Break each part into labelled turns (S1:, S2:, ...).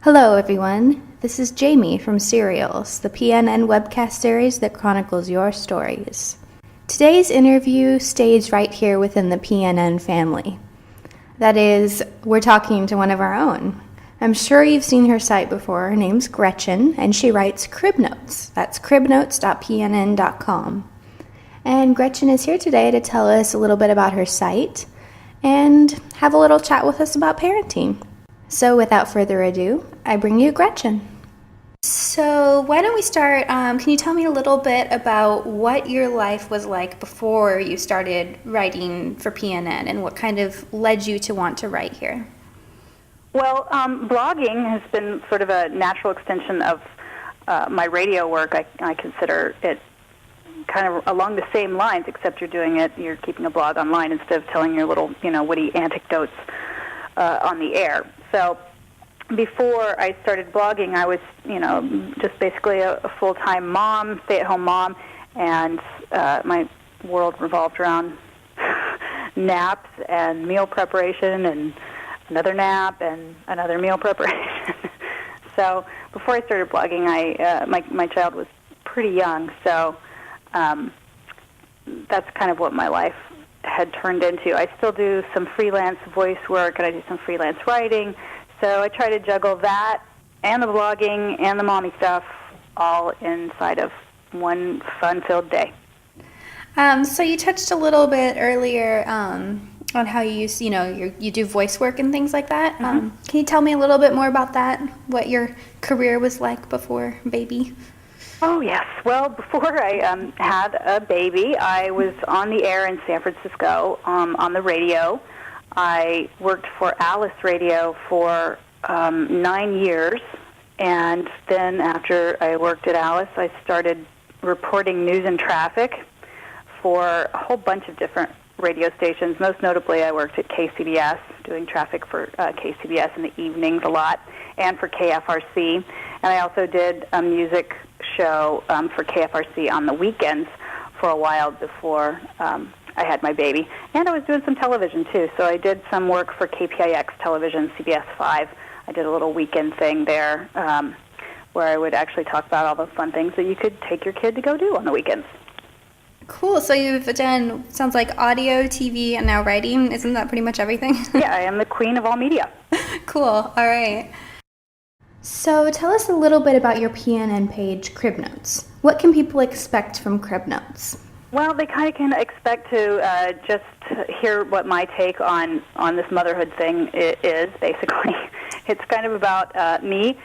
S1: Hello, everyone. This is Jamie from Serials, the PNN webcast series that chronicles your stories. Today's interview stays right here within the PNN family. That is, we're talking to one of our own. I'm sure you've seen her site before. Her name's Gretchen, and she writes crib notes. That's cribnotes.pnn.com. And Gretchen is here today to tell us a little bit about her site and have a little chat with us about parenting. So without further ado, I bring you Gretchen. So why don't we start, can you tell me a little bit about what your life was like before you started writing for PNN and what kind of led you to want to write here?
S2: Well, blogging has been sort of a natural extension of my radio work. I consider it kind of along the same lines, except you're keeping a blog online instead of telling your little, witty anecdotes on the air. So before I started blogging, I was, just basically a full-time mom, stay-at-home mom, and my world revolved around naps and meal preparation and another nap and another meal preparation. So before I started blogging, my child was pretty young, so that's kind of what my life had turned into. I still do some freelance voice work, and I do some freelance writing, so I try to juggle that and the blogging and the mommy stuff all inside of one fun-filled day.
S1: So you touched a little bit earlier on how you use, you do voice work and things like that.
S2: Mm-hmm.
S1: Can you tell me a little bit more about that, what your career was like before baby?
S2: Oh, yes. Well, before I had a baby, I was on the air in San Francisco on the radio. I worked for Alice Radio for 9 years, and then after I worked at Alice, I started reporting news and traffic for a whole bunch of different radio stations. Most notably, I worked at KCBS, doing traffic for KCBS in the evenings a lot, and for KFRC. And I also did a music show for KFRC on the weekends for a while before I had my baby. And I was doing some television, too. So I did some work for KPIX television, CBS 5. I did a little weekend thing there where I would actually talk about all the fun things that you could take your kid to go do on the weekends.
S1: Cool. So you've done, sounds like audio, TV, and now writing. Isn't that pretty much everything?
S2: Yeah, I am the queen of all media.
S1: Cool. All right. So tell us a little bit about your PNN page, Crib Notes. What can people expect from Crib Notes?
S2: Well, they kind of can expect to just hear what my take on this motherhood thing is, basically. It's kind of about me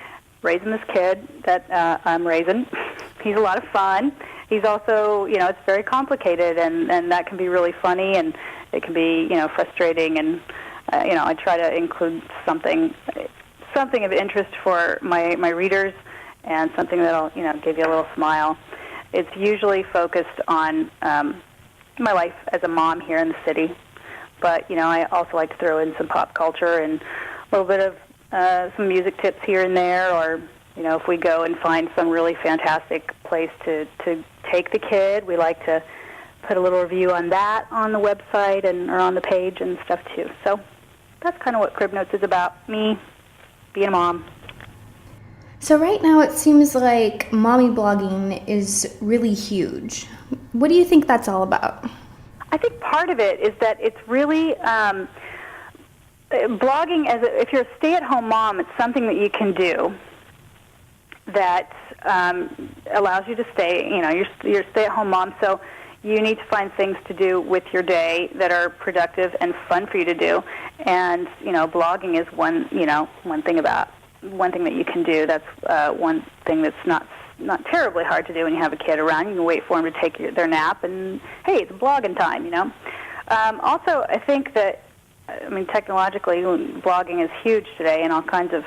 S2: raising this kid that I'm raising. He's a lot of fun. He's also, it's very complicated, and that can be really funny, and it can be, frustrating, and, I try to include something of interest for my readers and something that'll, give you a little smile. It's usually focused on my life as a mom here in the city, but, I also like to throw in some pop culture and a little bit of some music tips here and there, or, if we go and find some really fantastic place to take the kid, we like to put a little review on that on the website or on the page and stuff too. So that's kind of what Crib Notes is about, me being a mom.
S1: So right now it seems like mommy blogging is really huge. What do you think that's all about?
S2: I think part of it is that it's really blogging if you're a stay-at-home mom, it's something that you can do that allows you to stay, you're a stay-at-home mom, so you need to find things to do with your day that are productive and fun for you to do. And, blogging is one thing that you can do. That's one thing that's not terribly hard to do when you have a kid around. You can wait for them to take their nap, and, hey, it's blogging time, Also, I think that, technologically, blogging is huge today in all kinds of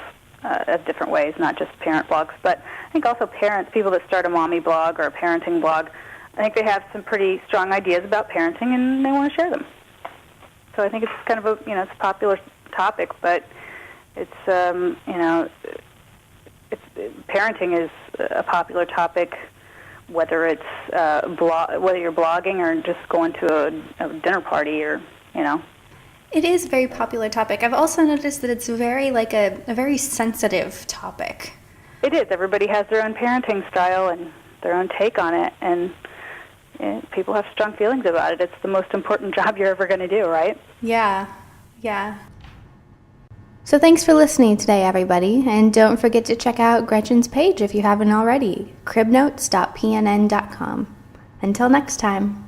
S2: different ways, not just parent blogs, but I think also parents, people that start a mommy blog or a parenting blog, I think they have some pretty strong ideas about parenting and they want to share them. So I think it's kind of it's a popular topic, but it's, parenting is a popular topic, whether it's whether you're blogging or just going to a dinner party or.
S1: It is a very popular topic. I've also noticed that it's very like a very sensitive topic.
S2: It is. Everybody has their own parenting style and their own take on it, and people have strong feelings about it. It's the most important job you're ever going to do, right?
S1: Yeah. So thanks for listening today, everybody, and don't forget to check out Gretchen's page if you haven't already, cribnotes.pnn.com. Until next time.